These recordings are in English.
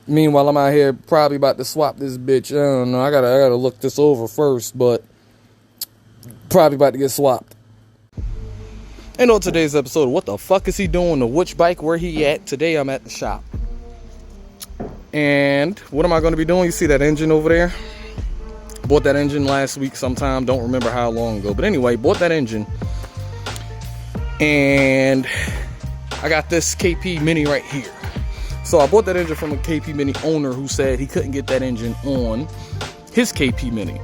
Meanwhile, I'm out here probably about to swap this bitch. I don't know. I gotta look this over first, but probably about to get swapped. And on today's episode, what the fuck is he doing? To which bike? Where he at? Today, I'm at the shop. And what am I going to be doing? You see that engine over there? Bought that engine last week sometime. Don't remember how long ago. But anyway, bought that engine. And I got this KP Mini right here. So I bought that engine from a KP Mini owner who said he couldn't get that engine on his KP Mini.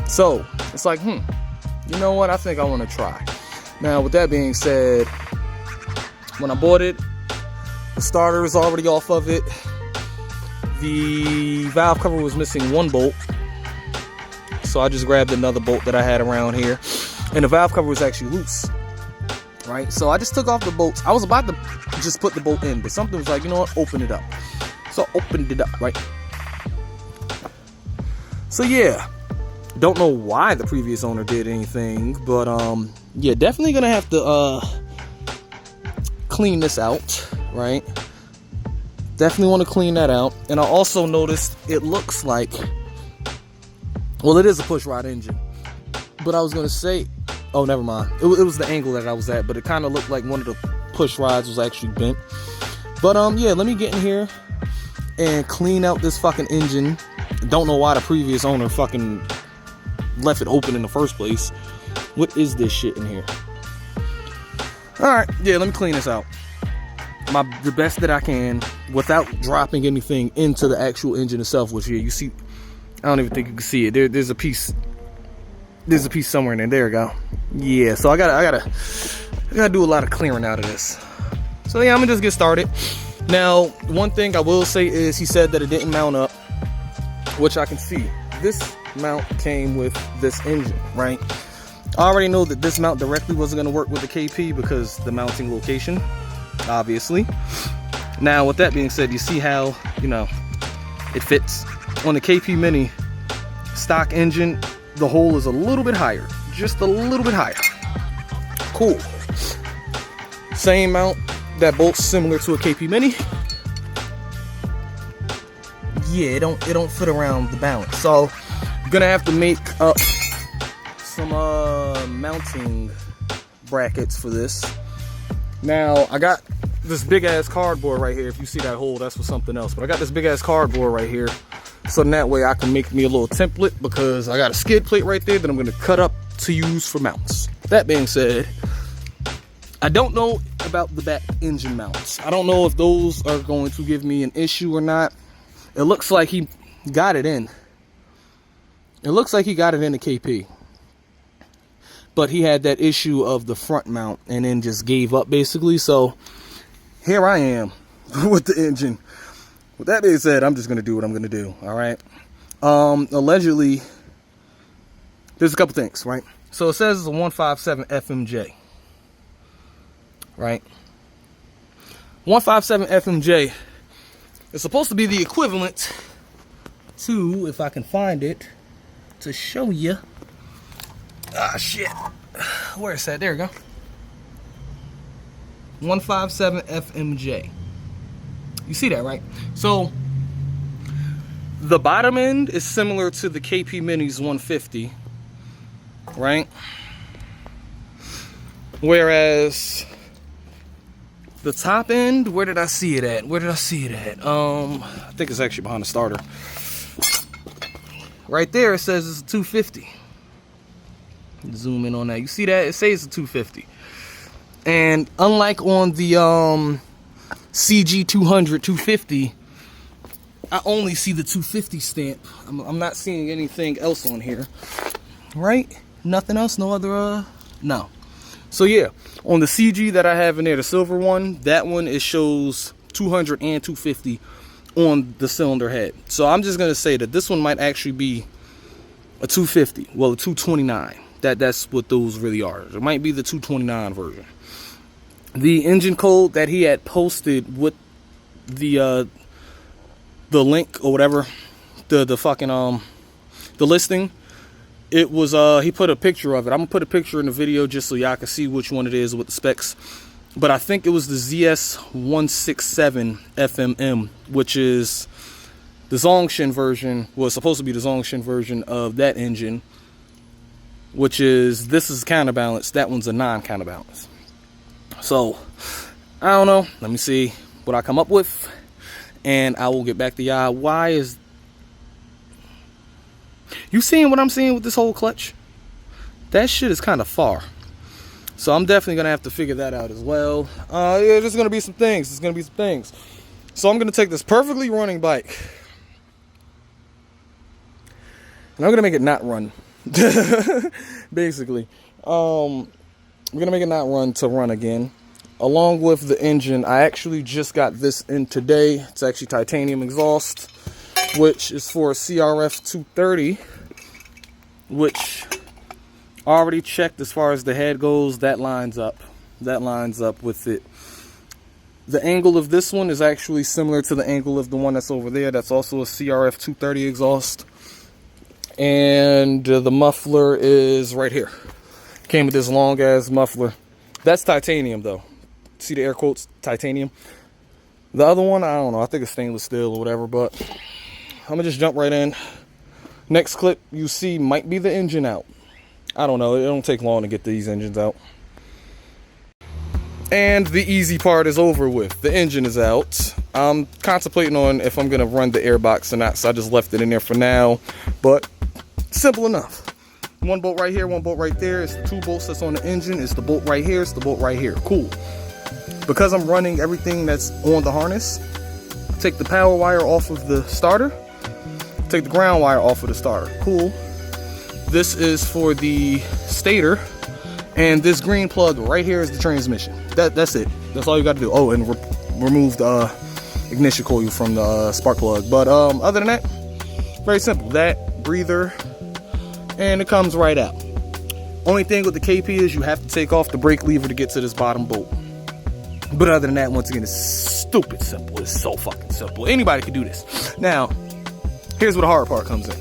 So it's like, you know what? I think I want to try. Now, with that being said, when I bought it, the starter is already off of it. The valve cover was missing one bolt. So I just grabbed another bolt that I had around here. And the valve cover was actually loose. Right? So I just took off the bolts. I was about to just put the bolt in, but something was like, you know what? Open it up. So I opened it up, right? So yeah. Don't know why the previous owner did anything, but yeah, definitely gonna have to clean this out, right? Definitely want to clean that out. And I also noticed it looks like, well, it is a push rod engine, but I was gonna say, oh, never mind. It was the angle that I was at, but it kind of looked like one of the push rods was actually bent. But yeah, let me get in here and clean out this fucking engine. Don't know why the previous owner fucking left it open in the first place. What is this shit in here? Alright, yeah, let me clean this out. The best that I can without dropping anything into the actual engine itself, which here you see, I don't even think you can see it. There's a piece somewhere in there. There we go. Yeah, so I gotta do a lot of clearing out of this. So yeah, I'm gonna just get started. Now, one thing I will say is he said that it didn't mount up, which I can see. This mount came with this engine, right? I already know that this mount directly wasn't going to work with the KP because the mounting location, obviously. Now, with that being said, you see how, you know, it fits. On the KP Mini stock engine, the hole is a little bit higher, just a little bit higher. Cool. Same mount that bolts similar to a KP Mini. Yeah, it don't fit around the balance, so I'm gonna have to make up some mounting brackets for this. Now I got this big ass cardboard right here. If you see that hole, that's for something else, but I got this big ass cardboard right here, so that way I can make me a little template, because I got a skid plate right there that I'm gonna cut up to use for mounts. That being said, I don't know about the back engine mounts. I don't know if those are going to give me an issue or not. It looks like he got it in. It looks like he got it in the KP. But he had that issue of the front mount and then just gave up basically. So here I am with the engine. With that being said, I'm just going to do what I'm going to do. All right. Allegedly, there's a couple things, right? So it says it's a 157 FMJ. Right? 157 FMJ. It's supposed to be the equivalent to, if I can find it, to show you. Ah, shit. Where is that? There we go. 157 FMJ. You see that, right? So, the bottom end is similar to the KP Mini's 150, right? Whereas the top end, where did I see it at? I think it's actually behind the starter. Right there, it says it's a 250. Zoom in on that. You see that? It says it's a 250. And unlike on the CG250, I only see the 250 stamp. I'm not seeing anything else on here. Right? Nothing else? No other, no. So yeah, on the CG that I have in there, the silver one, that one, it shows 200 and 250 on the cylinder head. So I'm just gonna say that this one might actually be a 250, well, a 229. That's what those really are. It might be the 229 version. The engine code that he had posted with the link or whatever, the fucking the listing, it was he put a picture of it. I'm gonna put a picture in the video just so y'all can see which one it is with the specs. But I think it was the ZS167FMM, which is The Zongshin version was supposed to be the Zongshin version of that engine, which is, this is counterbalanced, that one's a non-counterbalance. So, I don't know. Let me see what I come up with, and I will get back to y'all. Why is... You seeing what I'm seeing with this whole clutch? That shit is kind of far. So I'm definitely going to have to figure that out as well. Yeah, there's going to be some things. There's going to be some things. So I'm going to take this perfectly running bike, and I'm going to make it not run. Basically. I'm going to make it not run to run again. Along with the engine, I actually just got this in today. It's actually titanium exhaust, which is for a CRF230, which I already checked as far as the head goes. That lines up. That lines up with it. The angle of this one is actually similar to the angle of the one that's over there. That's also a CRF230 exhaust. And the muffler is right here. Came with this long ass muffler. That's titanium though. See the air quotes, titanium. The other one, I don't know, I think it's stainless steel or whatever, but I'm gonna just jump right in. Next clip you see might be the engine out. I don't know, it don't take long to get these engines out. And the easy part is over with. The engine is out. I'm contemplating on if I'm gonna run the airbox or not, so I just left it in there for now. But simple enough. One bolt right here, one bolt right there. It's the 2 bolts that's on the engine. It's the bolt right here, it's the bolt right here. Cool. Because I'm running everything that's on the harness, take the power wire off of the starter, take the ground wire off of the starter. Cool. This is for the stator, and this green plug right here is the transmission. That's it. That's all you got to do. Oh, and remove the ignition coil from the spark plug. But other than that, very simple. That, breather, and it comes right out. Only thing with the KP is you have to take off the brake lever to get to this bottom bolt. But other than that, once again, it's stupid simple. It's so fucking simple. Anybody can do this. Now, here's where the hard part comes in.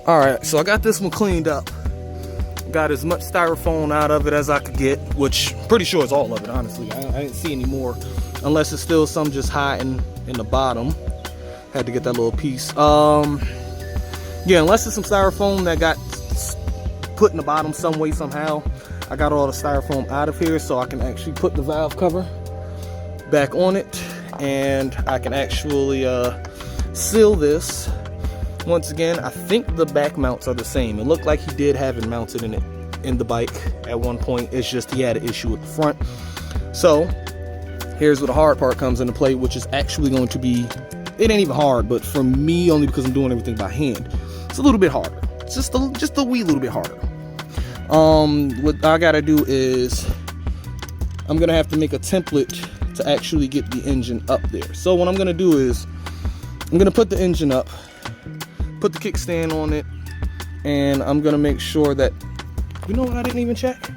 Alright, so I got this one cleaned up. Got as much styrofoam out of it as I could get, which pretty sure is all of it, honestly. I didn't see any more, unless it's still some just hiding in the bottom. Had to get that little piece. Yeah, unless it's some styrofoam that got put in the bottom some way, somehow. I got all the styrofoam out of here, so I can actually put the valve cover back on it, and I can actually seal this. Once again, I think the back mounts are the same. It looked like he did have it mounted in the bike at one point. It's just he had an issue with the front. So here's where the hard part comes into play, which is actually going to be, it ain't even hard, but for me, only because I'm doing everything by hand, it's a little bit harder. It's just a wee little bit harder. What I gotta do is I'm gonna have to make a template to actually get the engine up there. So what I'm gonna do is I'm gonna put the engine up, put the kickstand on it, and I'm gonna make sure that, you know what, I didn't even check.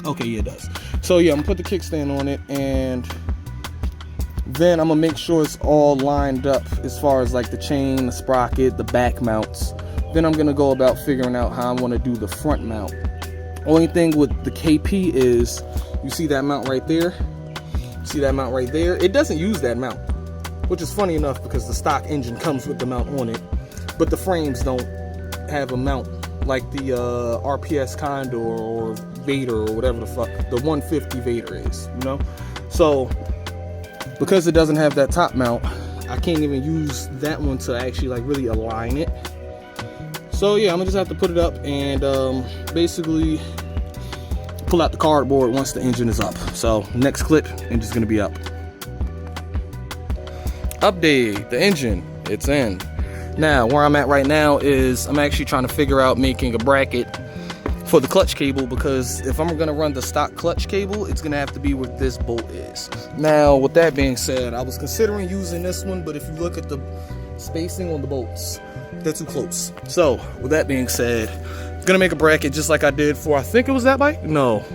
Okay, yeah, it does. So yeah, I'm gonna put the kickstand on it, and then I'm gonna make sure it's all lined up as far as like the chain, the sprocket, the back mounts. Then I'm gonna go about figuring out how I want to do the front mount. Only thing with the KP is, you see that mount right there? See that mount right there? It doesn't use that mount, which is funny enough because the stock engine comes with the mount on it, but the frames don't have a mount like the RPS Condor or Vader or whatever the fuck the 150 Vader is, you know? So because it doesn't have that top mount, I can't even use that one to actually like really align it. So yeah, I'm gonna just have to put it up and basically pull out the cardboard once the engine is up. So next clip, engine's gonna be up. Update, the engine, it's in. Now, where I'm at right now is I'm actually trying to figure out making a bracket for the clutch cable, because if I'm gonna run the stock clutch cable, it's gonna have to be where this bolt is. Now, with that being said, I was considering using this one, but if you look at the spacing on the bolts, they're too close. So, with that being said, I'm gonna make a bracket just like I did for, I think it was that bike? No,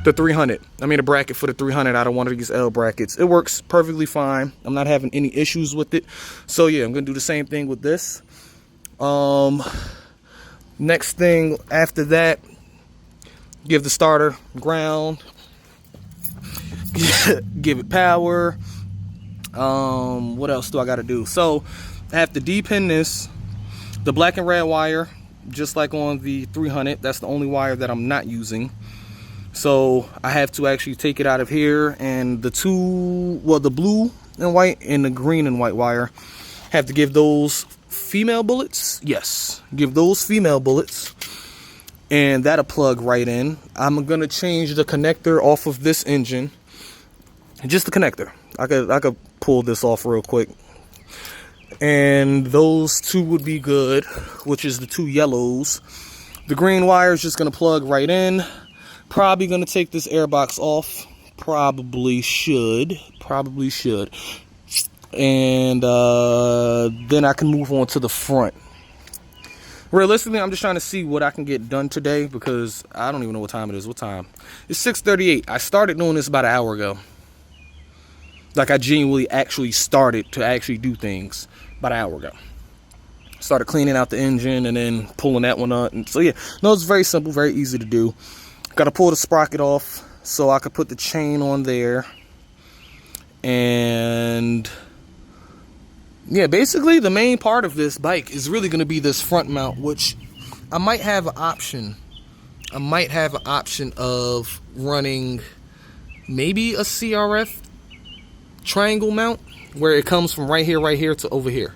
the 300. I made a bracket for the 300 out of one of these L brackets. It works perfectly fine. I'm not having any issues with it. So yeah, I'm gonna do the same thing with this. Next thing after that, give the starter ground, give it power, What else do I got to do? So I have to depin this, the black and red wire, just like on the 300. That's the only wire that I'm not using. So I have to actually take it out of here, and the the blue and white and the green and white wire, have to give those female bullets. Yes, give those female bullets, and that'll plug right in. I'm gonna change the connector off of this engine, just the connector. I could pull this off real quick, and those two would be good, which is the two yellows. The green wire is just gonna plug right in. Probably gonna take this air box off. Probably should. And then I can move on to the front. Realistically, I'm just trying to see what I can get done today, because I don't even know what time it is. What time? It's 6:38. I started doing this about an hour ago. Like, I genuinely actually started to actually do things about an hour ago. Started cleaning out the engine and then pulling that one up. And so yeah, no, it's very simple, very easy to do. Got to pull the sprocket off so I could put the chain on there. And yeah, basically the main part of this bike is really going to be this front mount, which I might have an option. I might have an option of running maybe a CRF triangle mount, where it comes from right here to over here.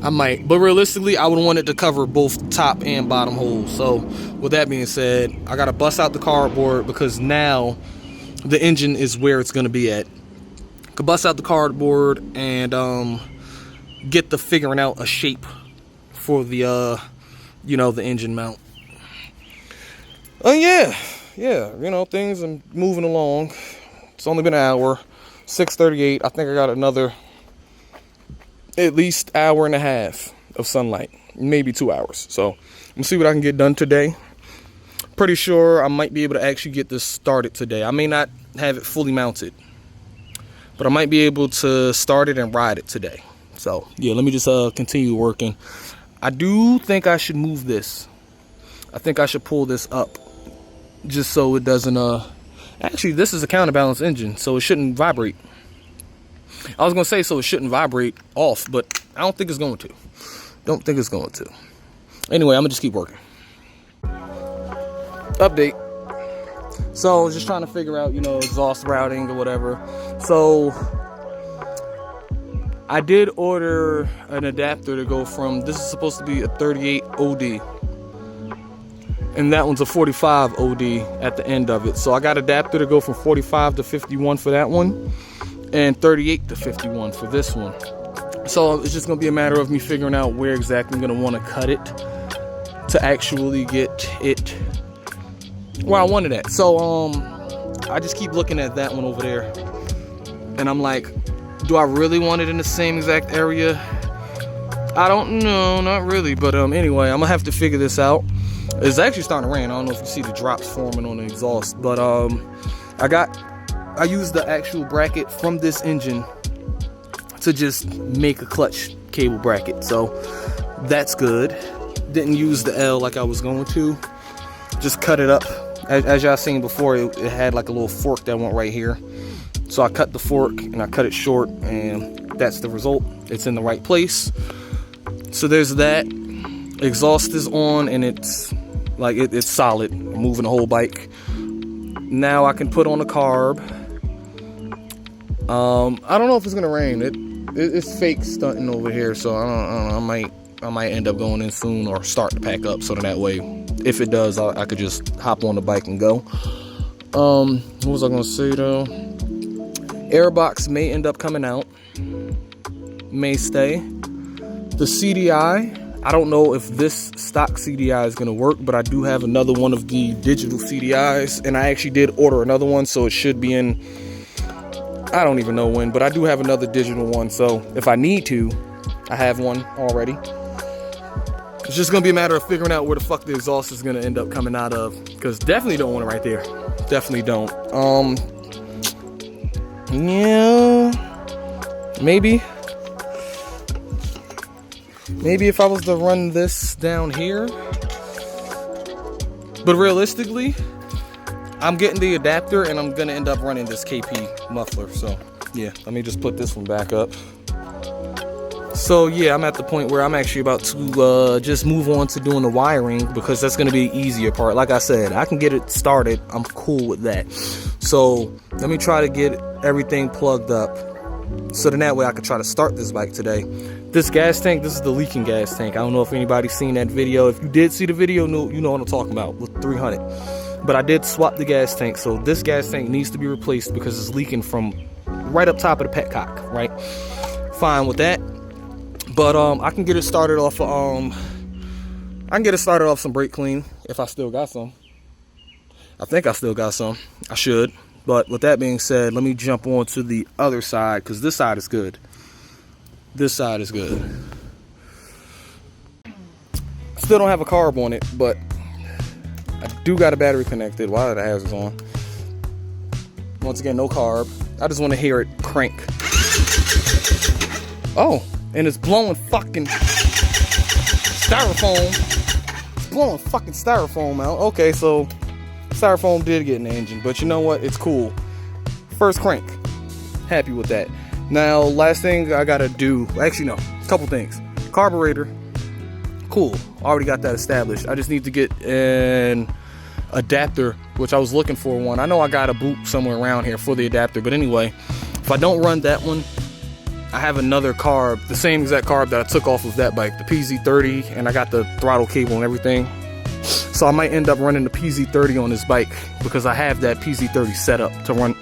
I might, but realistically, I would want it to cover both top and bottom holes. So with that being said, I gotta bust out the cardboard, because now the engine is where it's gonna be at. Could bust out the cardboard and get the figuring out a shape for the the engine mount. Yeah, things are moving along. It's only been an hour. 6:38. I think I got another at least hour and a half of sunlight, maybe 2 hours. So I'm gonna see what I can get done today. Pretty sure I might be able to actually get this started today. I may not have it fully mounted, but I might be able to start it and ride it today. So yeah, let me just continue working. I do think I should move this. I think I should pull this up, just so it doesn't actually, this is a counterbalanced engine, so it shouldn't vibrate. I was gonna say so it shouldn't vibrate off, but I don't think it's going to. Anyway, I'm gonna just keep working. Update. So I was just trying to figure out, exhaust routing or whatever. So I did order an adapter to go from, this is supposed to be a 38 OD, and that one's a 45 OD at the end of it. So I got adapter to go from 45 to 51 for that one, and 38 to 51 for this one. So it's just gonna be a matter of me figuring out where exactly I'm gonna want to cut it to actually get it where I wanted it. So I just keep looking at that one over there, and I'm like, do I really want it in the same exact area? I don't know, not really. But anyway, I'm gonna have to figure this out. It's actually starting to rain. I don't know if you see the drops forming on the exhaust, but I used the actual bracket from this engine to just make a clutch cable bracket, so that's good. Didn't use the L like I was going to. Just cut it up. As y'all seen before, it had like a little fork that went right here. So I cut the fork and I cut it short, and that's the result. It's in the right place. So there's that. Exhaust is on, and it's like it's solid. I'm moving the whole bike. Now I can put on the carb. I don't know if it's gonna rain. It's fake stunting over here, so I don't know. I might end up going in soon, or start to pack up, so that way, if it does, I could just hop on the bike and go. What was I gonna say though? Airbox may end up coming out, may stay. The CDI, I don't know if this stock CDI is gonna work, but I do have another one of the digital CDIs, and I actually did order another one, so it should be in, I don't even know when, but I do have another digital one, so if I need to, I have one already. It's just gonna be a matter of figuring out where the fuck the exhaust is gonna end up coming out of, because definitely don't want it right there. Definitely don't. Yeah, maybe if I was to run this down here, but realistically, I'm getting the adapter and I'm gonna end up running this KP muffler. So Yeah, let me just put this one back up. So yeah, I'm at the point where I'm actually about to just move on to doing the wiring, because that's going to be the easier part. Like I said, I can get it started. I'm cool with that. So let me try to get everything plugged up, so then that way I can try to start this bike today. This gas tank, this is the leaking gas tank. I don't know if anybody's seen that video. If you did see the video, you know what I'm talking about with 300. But I did swap the gas tank, so this gas tank needs to be replaced because it's leaking from right up top of the petcock, right? Fine with that. But I can get it started off some brake clean if I still got some. I think I still got some. I should. But with that being said, let me jump on to the other side, because this side is good. This side is good. Still don't have a carb on it, but I do got a battery connected while the hazard's on. Once again, no carb. I just want to hear it crank. Oh, and it's blowing fucking styrofoam. It's blowing fucking styrofoam out. Okay, so styrofoam did get in the engine, but you know what? It's cool. First crank. Happy with that. Now, last thing I gotta do, actually no, a couple things. Carburetor, cool. Already got that established. I just need to get an adapter, which I was looking for one. I know I got a boot somewhere around here for the adapter, but anyway, if I don't run that one, I have another carb, the same exact carb that I took off of that bike, the PZ30, and I got the throttle cable and everything. So I might end up running the PZ30 on this bike, because I have that PZ30 set up to run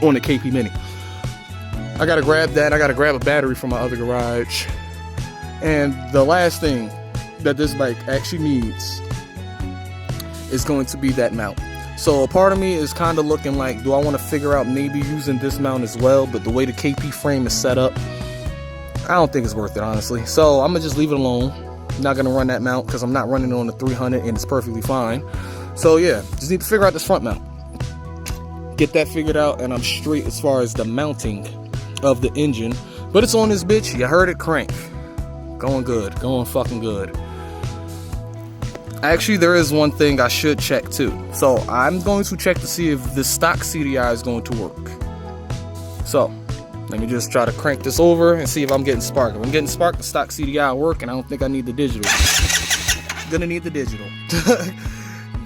on the KP Mini. I gotta grab that. I gotta grab a battery from my other garage. And the last thing that this bike actually needs is going to be that mount. So a part of me is kind of looking like, do I want to figure out maybe using this mount as well? But the way the KP frame is set up, I don't think it's worth it, honestly. So I'm gonna just leave it alone. I'm not gonna run that mount because I'm not running it on the 300 and it's perfectly fine. So yeah, just need to figure out this front mount. Get that figured out and I'm straight as far as the mounting of the engine. But it's on this bitch. You heard it crank. Going good. Going fucking good. Actually, there is one thing I should check too. So I'm going to check to see if the stock CDI is going to work. So let me just try to crank this over and see if I'm getting spark. If I'm getting spark, the stock CDI will work, and I don't think I need the digital. Gonna need the digital.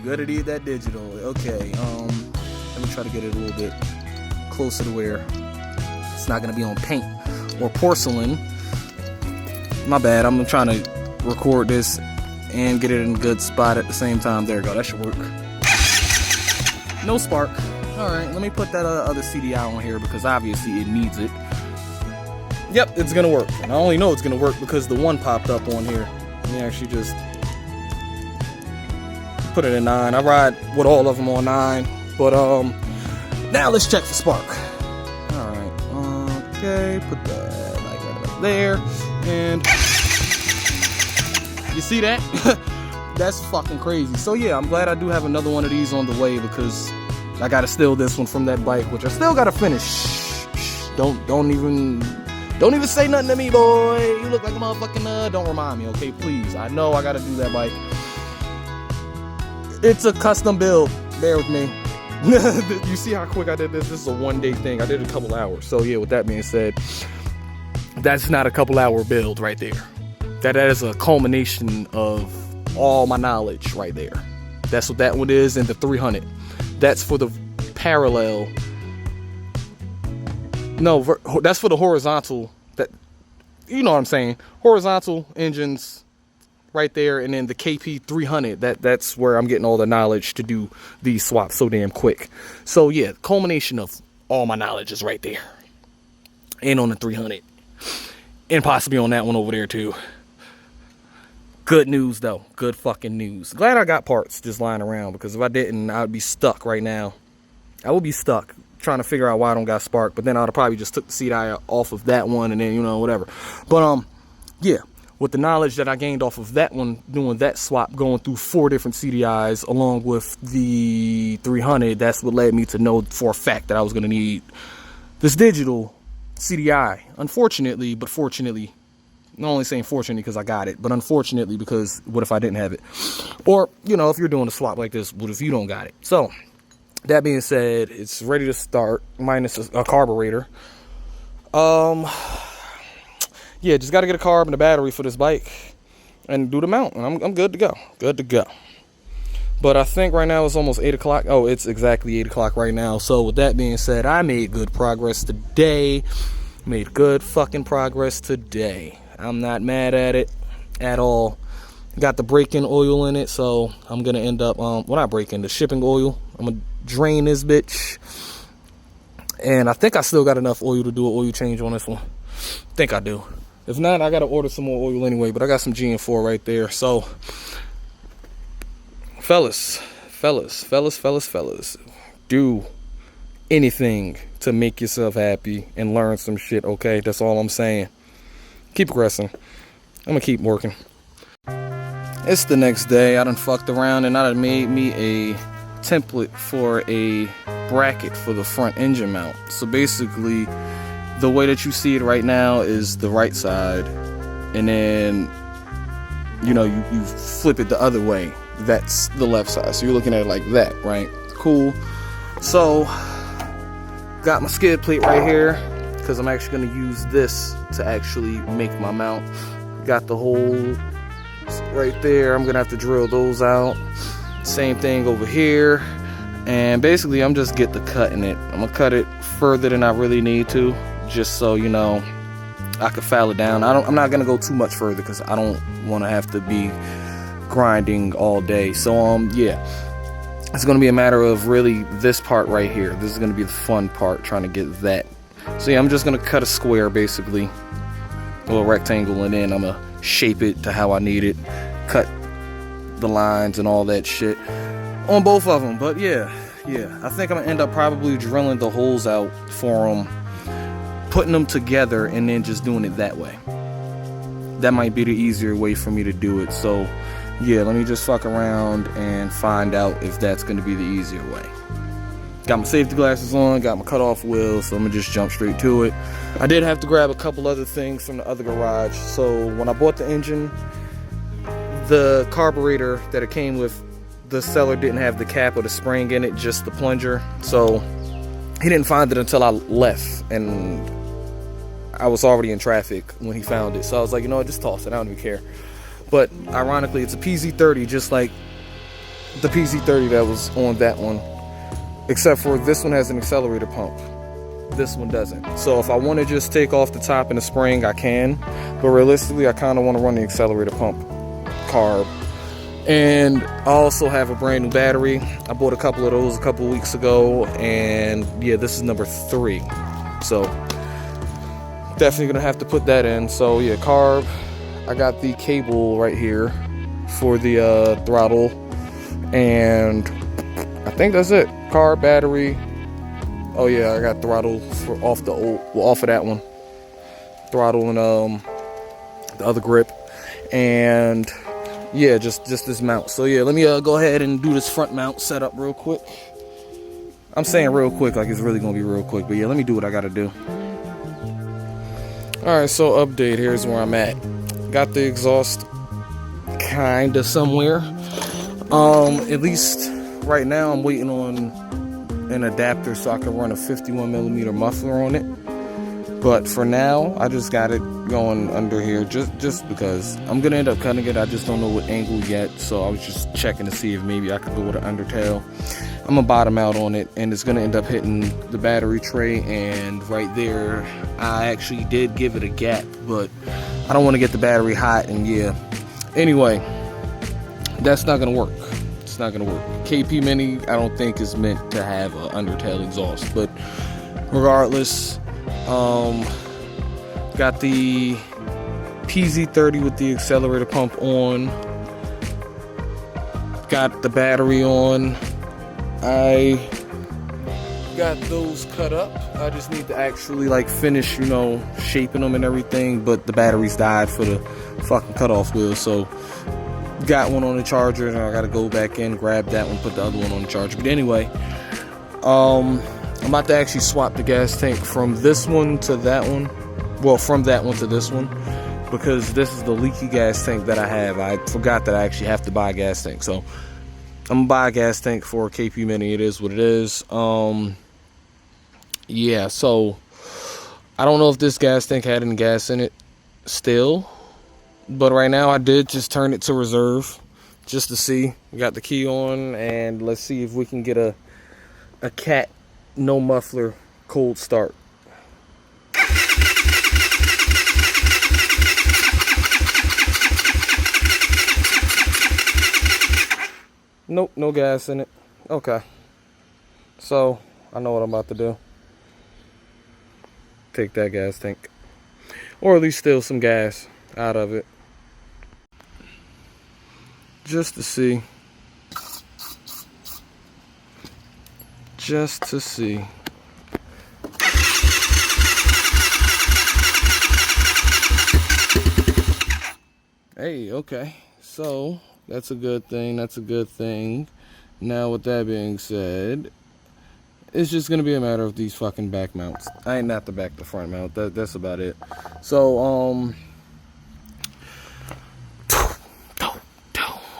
Gonna need that digital. Okay, let me try to get it a little bit closer to where it's not gonna be on paint or porcelain. My bad, I'm trying to record this and get it in a good spot at the same time. There we go, that should work. No spark. Alright, let me put that other CDI on here because obviously it needs it. Yep, it's gonna work. And I only know it's gonna work because the one popped up on here. Let me actually just put it in 9. I ride with all of them on 9. But now let's check for spark. Alright, okay, put that like right there. And you see that? That's fucking crazy. So yeah, I'm glad I do have another one of these on the way because I gotta steal this one from that bike, which I still gotta finish. Don't even say nothing to me, boy. You look like a motherfucking don't remind me, okay? Please. I know I gotta do that bike. It's a custom build. Bear with me. You see how quick I did this? This is a one-day thing. I did it a couple hours. So yeah, with that being said, that's not a couple hour build right there. That is a culmination of all my knowledge right there. That's what that one is, and the 300. That's for the parallel. No, that's for the horizontal. That, you know what I'm saying? Horizontal engines right there, and then the KP 300. That's where I'm getting all the knowledge to do these swaps so damn quick. So yeah, culmination of all my knowledge is right there, and on the 300, and possibly on that one over there too. Good news though, good fucking news. Glad I got parts just lying around, because if I didn't, I would be stuck right now. I would be stuck trying to figure out why I don't got spark, but then I would have probably just took the CDI off of that one and then, you know, whatever. But yeah, with the knowledge that I gained off of that one, doing that swap, going through 4 different CDIs along with the 300, that's what led me to know for a fact that I was going to need this digital CDI. Unfortunately, but fortunately, I'm only saying fortunately because I got it, but unfortunately because what if I didn't have it? Or, you know, if you're doing a swap like this, what if you don't got it? So, that being said, it's ready to start, minus a carburetor. Yeah, just got to get a carb and a battery for this bike and do the mount, and I'm good to go. Good to go. But I think right now it's almost 8 o'clock. Oh, it's exactly 8 o'clock right now. So with that being said, I made good progress today. Made good fucking progress today. I'm not mad at it at all. Got the break-in oil in it, so I'm gonna end up well, not break-in, the shipping oil. I'm gonna drain this bitch, and I think I still got enough oil to do an oil change on this one. Think I do. If not, I gotta order some more oil anyway, but I got some GN4 right there. So fellas, do anything to make yourself happy and learn some shit, okay? That's all I'm saying. Keep progressing. I'm gonna keep working. It's the next day. I done fucked around and I done made me a template for a bracket for the front engine mount. So basically, the way that you see it right now is the right side, and then you flip it the other way. That's the left side. So you're looking at it like that, right? Cool. So got my skid plate right here because I'm actually going to use this to actually make my mount. Got the hole right there. I'm gonna have to drill those out. Same thing over here, and basically I'm just get the cut in it. I'm gonna cut it further than I really need to, just so I could file it down. I'm not gonna go too much further because I don't want to have to be grinding all day. So yeah, it's gonna be a matter of really this part right here. This is gonna be the fun part, trying to get that. So yeah, I'm just gonna cut a square, basically a little rectangle, and then I'm gonna shape it to how I need it, cut the lines and all that shit on both of them. But yeah, I think I'm gonna end up probably drilling the holes out for them, putting them together, and then just doing it that way. That might be the easier way for me to do it. So yeah, let me just fuck around and find out if that's gonna be the easier way. Got my safety glasses on, got my cutoff wheel, so I'm gonna just jump straight to it. I did have to grab a couple other things from the other garage. So when I bought the engine, the carburetor that it came with, the seller didn't have the cap or the spring in it, just the plunger. So he didn't find it until I left, and I was already in traffic when he found it. So I was like, just toss it, I don't even care. But ironically, it's a PZ30, just like the PZ30 that was on that one. Except for this one has an accelerator pump. This one doesn't. So if I want to just take off the top and the spring, I can. But realistically, I kind of want to run the accelerator pump carb. And I also have a brand new battery. I bought a couple of those a couple of weeks ago. And yeah, this is number 3. So definitely going to have to put that in. So yeah, carb. I got the cable right here for the throttle. And I think that's it. Carb, battery. Oh yeah, I got throttle off of that one. Throttle and the other grip, and yeah, just this mount. So yeah, let me go ahead and do this front mount setup real quick. I'm saying real quick like it's really gonna be real quick, but yeah, let me do what I gotta do. All right, so update. Here's where I'm at. Got the exhaust kinda somewhere. At least right now I'm waiting on an adapter so I can run a 51mm muffler on it. But for now, I just got it going under here just because I'm gonna end up cutting it. I just don't know what angle yet, so I was just checking to see if maybe I could go with an undertail. I'm gonna bottom out on it, and it's gonna end up hitting the battery tray, and right there I actually did give it a gap, but I don't want to get the battery hot, and yeah. Anyway, that's not gonna work. It's not gonna work. KP Mini I don't think is meant to have an undertail exhaust, but regardless, got the PZ30 with the accelerator pump on, got the battery on. I got those cut up. I just need to actually finish, shaping them and everything, but the batteries died for the fucking cutoff wheel, so got one on the charger, and I gotta go back in, grab that one, put the other one on the charger. But anyway, I'm about to actually swap the gas tank from this one to that one. Well, from that one to this one, because this is the leaky gas tank that I have. I forgot that I actually have to buy a gas tank, so I'm gonna buy a gas tank for a KP Mini. It is what it is. Yeah, so I don't know if this gas tank had any gas in it still, but right now I did just turn it to reserve just to see. We got the key on, and let's see if we can get a cat no muffler cold start. Nope, no gas in it. Okay. So, I know what I'm about to do. Take that gas tank. Or at least steal some gas out of it. Just to see. Just to see. Hey, okay. So, that's a good thing. That's a good thing. Now, with that being said, it's just gonna be a matter of these fucking back mounts. I ain't not the back, the front mount. That's about it. So,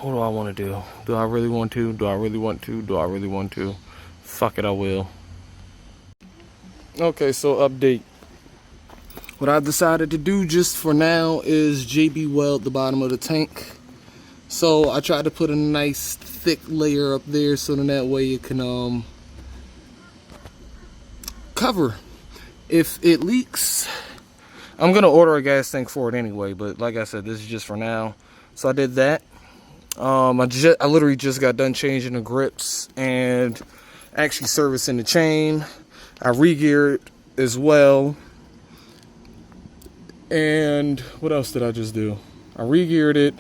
what do I want to do? Do I really want to? Do I really want to? Do I really want to? Fuck it, I will. Okay, so update. What I decided to do just for now is JB weld the bottom of the tank. So I tried to put a nice thick layer up there so then that way it can cover if it leaks. I'm gonna order a gas tank for it anyway, but like I said, this is just for now. So I did that. I literally just got done changing the grips and actually servicing the chain. I re-geared as well. And what else did I just do? I re-geared it.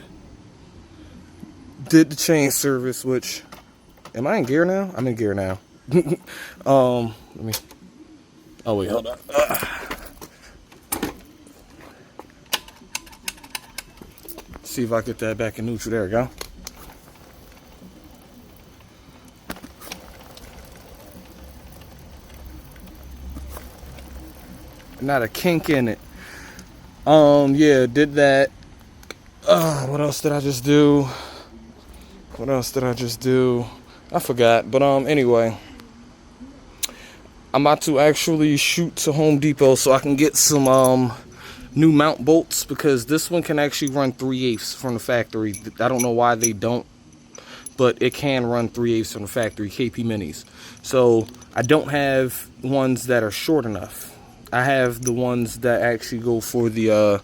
Did the chain service, which, am I in gear now? I'm in gear now. Let me, oh wait, hold on. See if I get that back in neutral. There we go. Not a kink in it. Yeah, did that. What else did I just do? What else did I just do? I forgot. But anyway, I'm about to actually shoot to Home Depot so I can get some new mount bolts, because this one can actually run 3/8 from the factory. I don't know why they don't, but it can run 3/8 from the factory, KP Minis. So I don't have ones that are short enough. I have the ones that actually go for the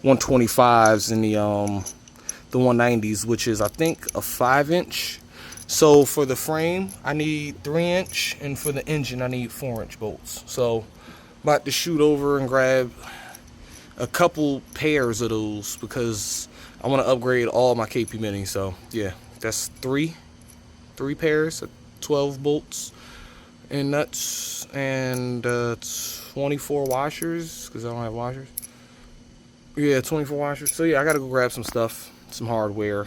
125s and the 190s, which is I think a 5-inch. So for the frame I need 3-inch, and for the engine I need 4-inch bolts. So I'm about to shoot over and grab a couple pairs of those because I want to upgrade all my KP Minis. So yeah, that's three pairs of 12 bolts and nuts, and 24 washers, because I don't have washers. Yeah, 24 washers. So yeah, I gotta go grab some stuff, some hardware,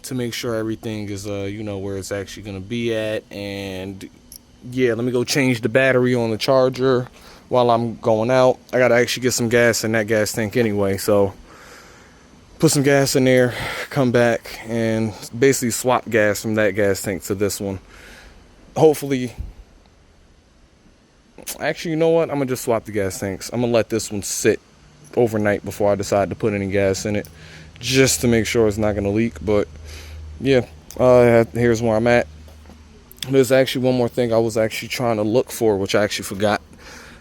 to make sure everything is you know, where it's actually gonna be at. And yeah, let me go change the battery on the charger while I'm going out. I gotta actually get some gas in that gas tank anyway, so put some gas in there, come back, and basically swap gas from that gas tank to this one. Hopefully, actually, you know what? I'm gonna just swap the gas tanks. I'm gonna let this one sit overnight before I decide to put any gas in it, just to make sure it's not gonna leak. But yeah, here's where I'm at. There's actually one more thing I was actually trying to look for, which I actually forgot.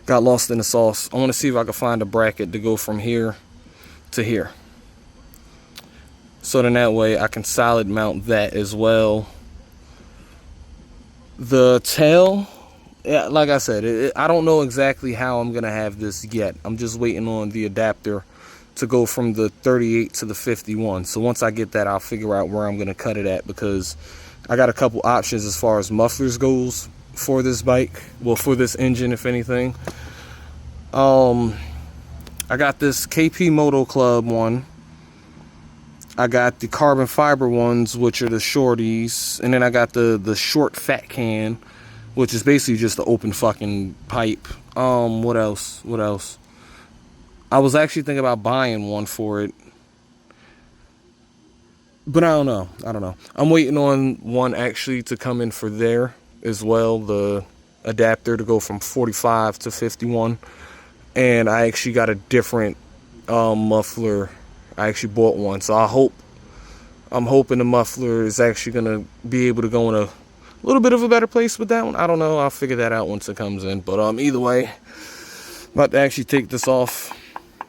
Got lost in the sauce. I want to see if I can find a bracket to go from here to here, so then that way I can solid mount that as well. The tail, yeah, like I said, I don't know exactly how I'm gonna have this yet. I'm just waiting on the adapter to go from the 38 to the 51. So once I get that, I'll figure out where I'm gonna cut it at, because I got a couple options as far as mufflers goes for this bike. Well, for this engine, if anything. I got this KP Moto Club one. I got the carbon fiber ones, which are the shorties, and then I got the short fat can, which is basically just the open fucking pipe. What else? I was actually thinking about buying one for it, but I don't know. I'm waiting on one actually to come in for there as well, the adapter to go from 45 to 51. and I actually got a different muffler. I actually bought one, so I'm hoping the muffler is actually gonna be able to go in a little bit of a better place with that one. I don't know. I'll figure that out once it comes in. But either way, I'm about to actually take this off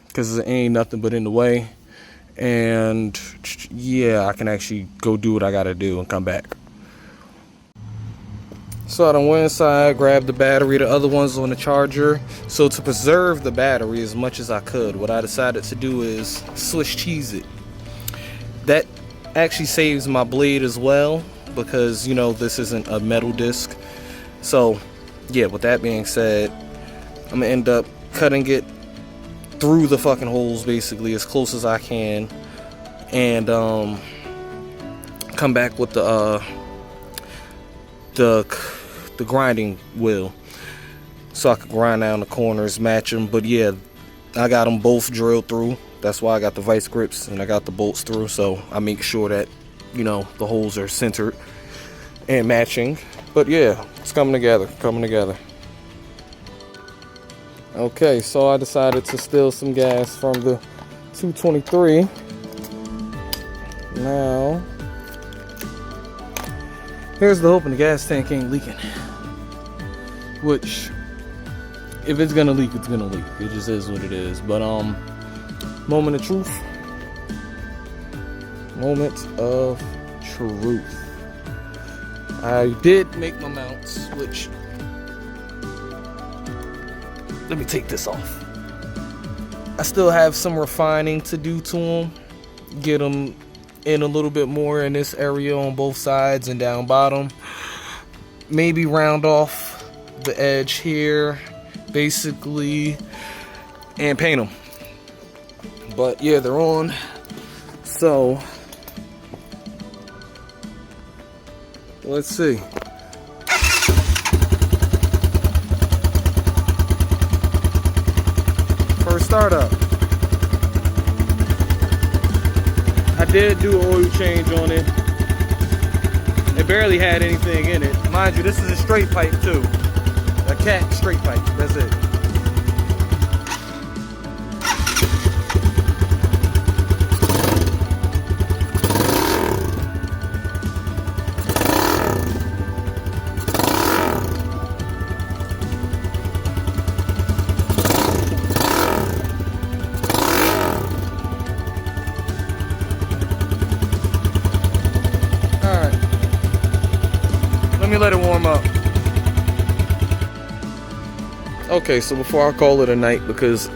because it ain't nothing but in the way. And yeah, I can actually go do what I gotta do and come back. So I done went inside, grabbed the battery, the other one's on the charger. So to preserve the battery as much as I could, what I decided to do is Swiss cheese it. That actually saves my blade as well, because you know this isn't a metal disc. So yeah, with that being said, I'm gonna end up cutting it through the fucking holes basically as close as I can, and come back with the grinding wheel so I could grind down the corners, match them. But yeah, I got them both drilled through. That's why I got the vice grips and I got the bolts through, so I make sure that, you know, the holes are centered and matching. But yeah, it's coming together. Okay, so I decided to steal some gas from the 223. Now, here's the hoping the gas tank ain't leaking. Which, if it's gonna leak, it's gonna leak. It just is what it is. But moment of truth. I did make my mounts, which, let me take this off. I still have some refining to do to them. Get them in a little bit more in this area on both sides and down bottom. Maybe round off the edge here, basically, and paint them. But yeah, they're on. So let's see. First startup. I did do an oil change on it. It barely had anything in it. Mind you, this is a straight pipe too. A cat straight pipe. That's it. Let it warm up. Okay, so before I call it a night, because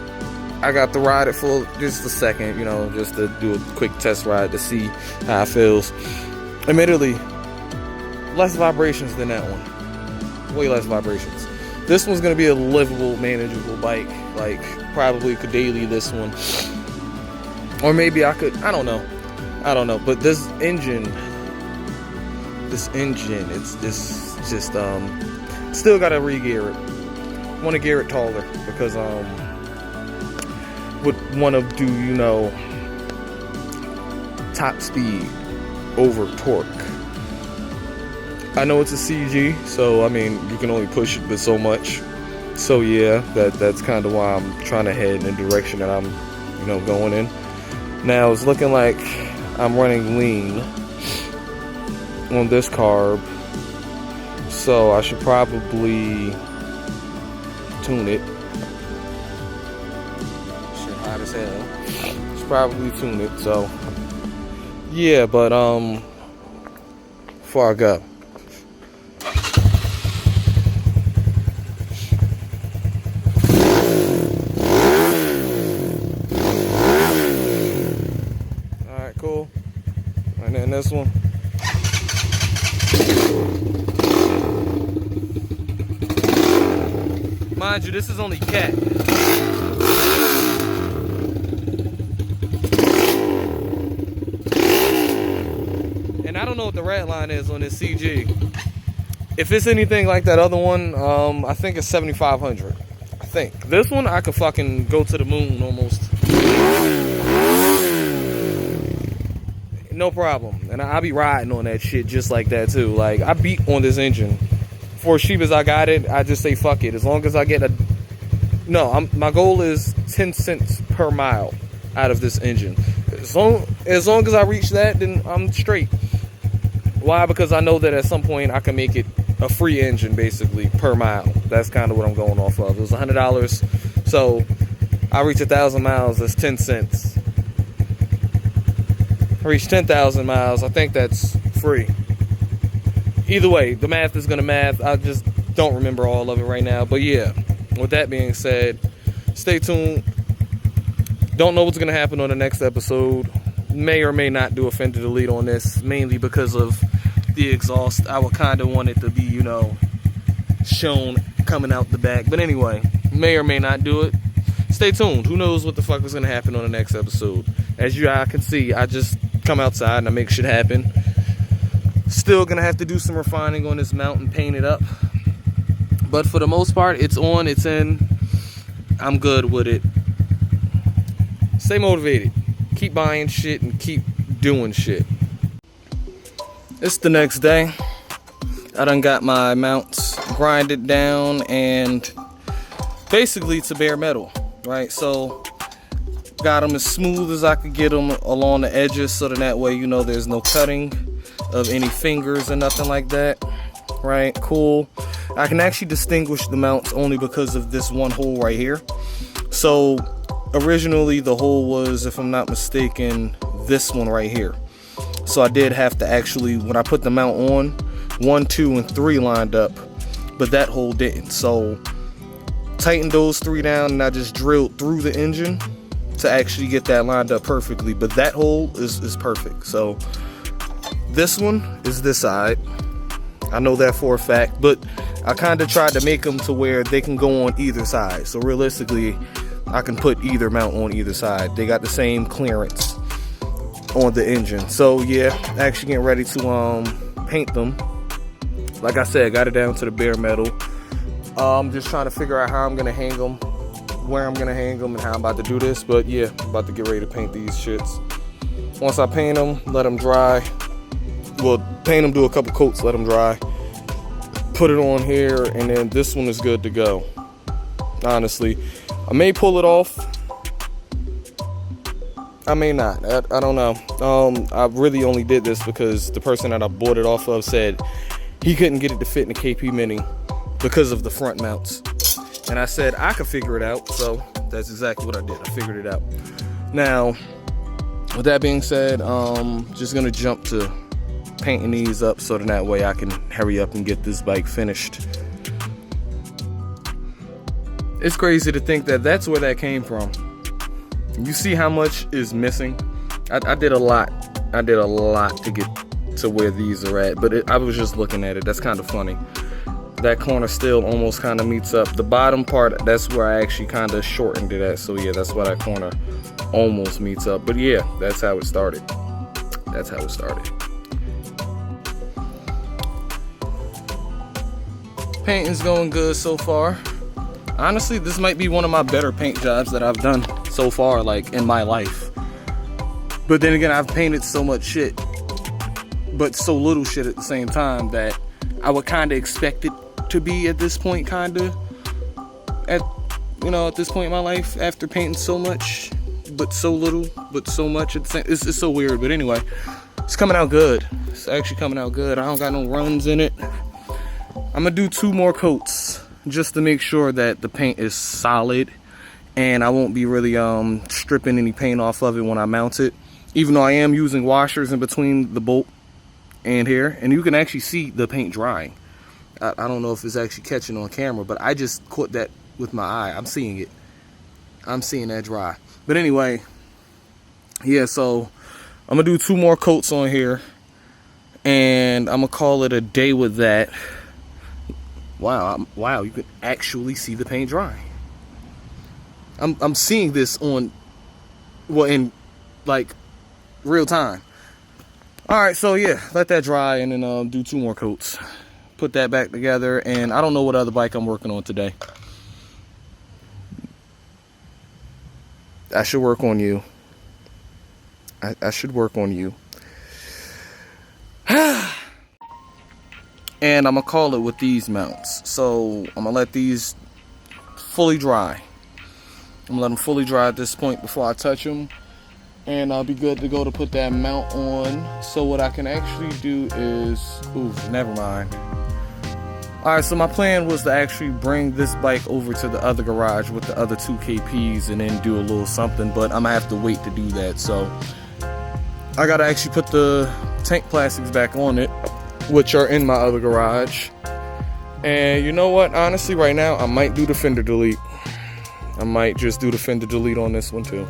I got to ride it for just a second, you know, just to do a quick test ride to see how it feels. Admittedly, less vibrations than that one. Way less vibrations. This one's gonna be a livable, manageable bike. Like, probably could daily this one. Or maybe I could, I don't know. But this engine, it's just still gotta re-gear it. Want to gear it taller because would want to do, you know, top speed over torque. I know it's a CG, so I mean you can only push it but so much. So yeah, that's kind of why I'm trying to head in the direction that I'm, you know, going in. Now it's looking like I'm running lean on this carb, so I should probably tune it. Shit hot as hell. Should probably tune it. So yeah, but before I go, all right, cool. And then this one. Mind you, this is only cat. And I don't know what the red line is on this CG. If it's anything like that other one, I think it's 7,500. I think. This one, I could fucking go to the moon almost. No problem. And I'll be riding on that shit just like that too. Like, I beat on this engine. For as cheap as I got it, I just say fuck it. As long as I get No, my goal is 10 cents per mile out of this engine. As long as I reach that, then I'm straight. Why? Because I know that at some point I can make it a free engine, basically, per mile. That's kind of what I'm going off of. It was $100, so I reach 1,000 miles, that's 10 cents. I reach 10,000 miles, I think that's free. Either way, the math is gonna math. I just don't remember all of it right now. But yeah, with that being said, stay tuned. Don't know what's gonna happen on the next episode. May or may not do a fender delete on this, mainly because of the exhaust. I would kind of want it to be, you know, shown coming out the back. But anyway, may or may not do it. Stay tuned. Who knows what the fuck is gonna happen on the next episode. As you all can see, I just come outside and I make shit happen. Still gonna have to do some refining on this mount and paint it up. But for the most part, it's on, it's in. I'm good with it. Stay motivated. Keep buying shit and keep doing shit. It's the next day. I done got my mounts grinded down and basically to bare metal, right? So got them as smooth as I could get them along the edges, so that way, you know, there's no cutting of any fingers or nothing like that, right? Cool. I can actually distinguish the mounts only because of this one hole right here. So originally the hole was, if I'm not mistaken, this one right here. So I did have to actually, when I put the mount on, 1, 2, and 3 lined up, but that hole didn't. So tightened those 3 down and I just drilled through the engine to actually get that lined up perfectly. But that hole is perfect. So this one is this side. I know that for a fact, but I kind of tried to make them to where they can go on either side. So realistically, I can put either mount on either side. They got the same clearance on the engine. So yeah, actually getting ready to paint them. Like I said, got it down to the bare metal. I'm just trying to figure out how I'm gonna hang them, where I'm gonna hang them, and how I'm about to do this. But yeah, I'm about to get ready to paint these shits. Once I paint them, let them dry. Well, paint them, do a couple coats, let them dry. Put it on here, and then this one is good to go. Honestly, I may pull it off. I may not. I don't know. I really only did this because the person that I bought it off of said he couldn't get it to fit in the KP Mini because of the front mounts. And I said I could figure it out, so that's exactly what I did. I figured it out. Now, with that being said, just gonna jump to painting these up so that way I can hurry up and get this bike finished. It's crazy to think that that's where that came from. You see how much is missing? I did a lot. I did a lot to get to where these are at, but I was just looking at it. That's kind of funny. That corner still almost kind of meets up. The bottom part, that's where I actually kind of shortened it at. So yeah, that's why that corner almost meets up. But yeah, that's how it started. That's how it started. Painting's going good so far. Honestly, this might be one of my better paint jobs that I've done so far, like in my life. But then again, I've painted so much shit, but so little shit at the same time, that I would kind of expect it to be at this point, kind of at this point in my life, after painting so much, but so little, but so much at the same. It's so weird, but anyway, it's coming out good. It's actually coming out good. I don't got no runs in it. I'm gonna do 2 more coats just to make sure that the paint is solid, and I won't be really stripping any paint off of it when I mount it, even though I am using washers in between the bolt and here, and you can actually see the paint drying. I don't know if it's actually catching on camera, but I just caught that with my eye. I'm seeing it. I'm seeing that dry. But anyway, yeah, so I'm gonna do 2 more coats on here, and I'm gonna call it a day with that. Wow, you can actually see the paint drying. I'm seeing this on, well, in like real time. All right, so yeah, let that dry and then do 2 more coats. Put that back together, and I don't know what other bike I'm working on today. I should work on you. I should work on you. And I'm gonna call it with these mounts. So I'm gonna let these fully dry. I'm gonna let them fully dry at this point before I touch them, and I'll be good to go to put that mount on. So what I can actually do is, ooh, never mind. All right, so my plan was to actually bring this bike over to the other garage with the other 2 KPs and then do a little something, but I'm gonna have to wait to do that. So I gotta actually put the tank plastics back on it, which are in my other garage. And you know what, honestly, right now I might do the fender delete. I might just do the fender delete on this one too.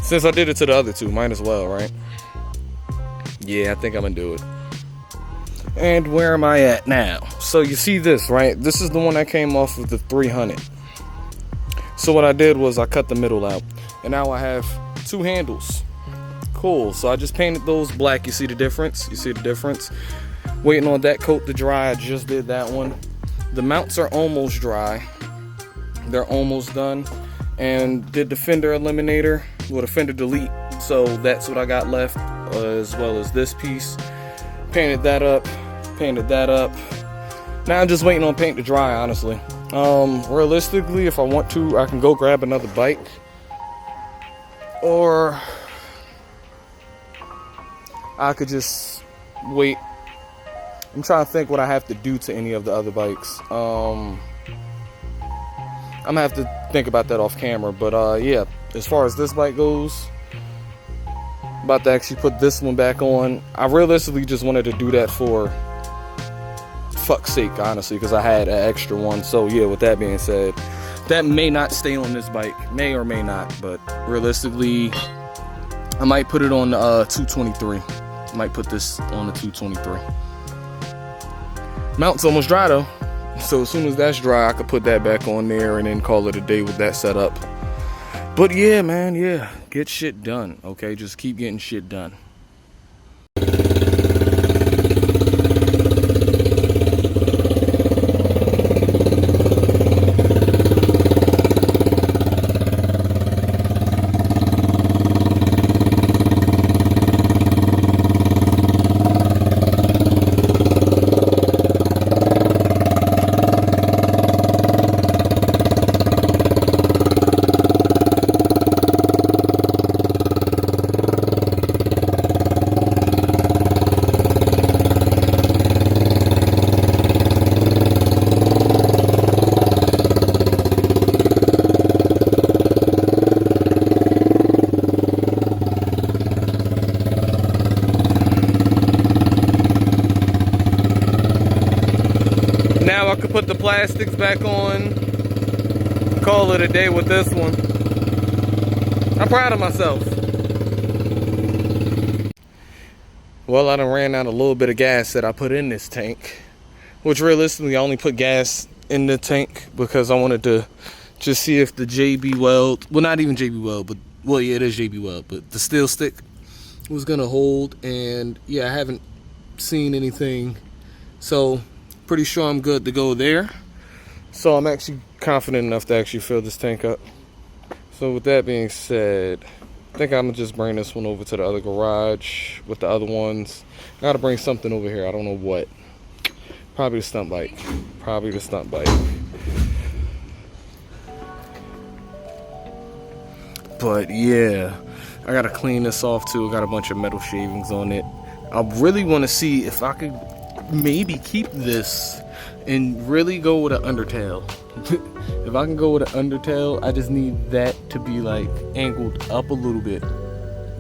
Since I did it to the other 2, might as well, right? Yeah, I think I'm gonna do it. And where am I at now? So you see this, right? This is the one that came off of the 300. So what I did was I cut the middle out, and now I have 2 handles. Cool. So I just painted those black. You see the difference? You see the difference? Waiting on that coat to dry. I just did that one. The mounts are almost dry. They're almost done. And did the fender eliminator, well, the fender delete. So that's what I got left, as well as this piece. Painted that up. Painted that up. Now I'm just waiting on paint to dry, honestly. Realistically, if I want to, I can go grab another bike, or I could just wait. I'm trying to think what I have to do to any of the other bikes. I'm gonna have to think about that off camera, but yeah, as far as this bike goes, about to actually put this one back on. I realistically just wanted to do that for fuck's sake, honestly, because I had an extra one. So yeah, with that being said, that may not stay on this bike, may or may not, but realistically I might put it on the 223. I might put this on the 223. Mount's almost dry though, so as soon as that's dry I could put that back on there and then call it a day with that setup. But yeah, man, yeah, get shit done, okay? Just keep getting shit done. Now I could put the plastics back on, call it a day with this one. I'm proud of myself. Well, I done ran out a little bit of gas that I put in this tank, which realistically I only put gas in the tank because I wanted to just see if the JB Weld, well, not even JB Weld, but well, yeah, it is JB Weld, but the steel stick was gonna hold. And yeah, I haven't seen anything, so pretty sure I'm good to go there. So I'm actually confident enough to actually fill this tank up. So with that being said, I think I'm gonna just bring this one over to the other garage with the other ones. I gotta bring something over here, I don't know what. Probably the stunt bike. Probably the stunt bike. But yeah, I gotta clean this off too. I got a bunch of metal shavings on it. I really wanna see if I could maybe keep this and really go with an undertail. If I can go with an undertail, I just need that to be like angled up a little bit.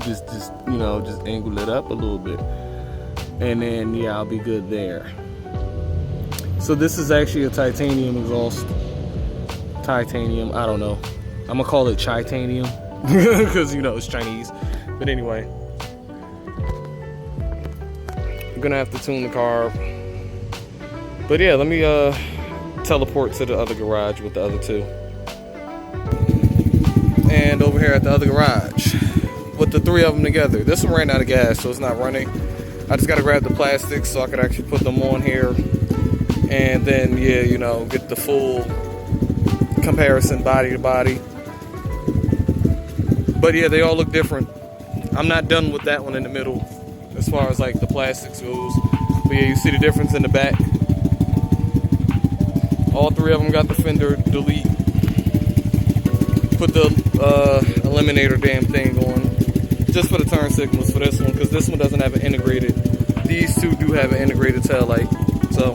Just you know, just angle it up a little bit. And then yeah, I'll be good there. So this is actually a titanium exhaust. Titanium, I don't know. I'm gonna call it Chitanium because you know it's Chinese. But anyway, I'm gonna have to tune the car. But yeah, let me teleport to the other garage with the other two. And over here at the other garage with the 3 of them together. This one ran out of gas, so it's not running. I just gotta grab the plastics so I could actually put them on here. And then yeah, you know, get the full comparison body to body. But yeah, they all look different. I'm not done with that one in the middle as far as like the plastics goes. But yeah, you see the difference in the back. All 3 of them got the fender delete. put the eliminator damn thing on, just for the turn signals for this one, because this one doesn't have an integrated. These two do have an integrated tail light, so.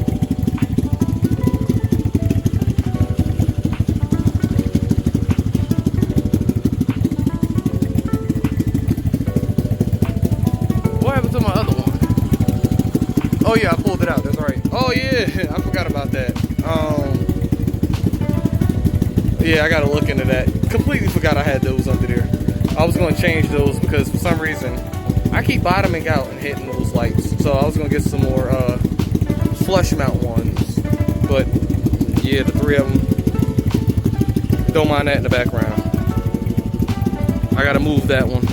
What happened to my other one? Oh yeah, I pulled it out, that's right. Oh yeah, I forgot about that. Yeah, I gotta look into that. Completely forgot I had those under there. I was gonna change those because for some reason I keep bottoming out and hitting those lights. So I was gonna get some more flush mount ones. But yeah, the three of them. Don't mind that in the background. I gotta move that one.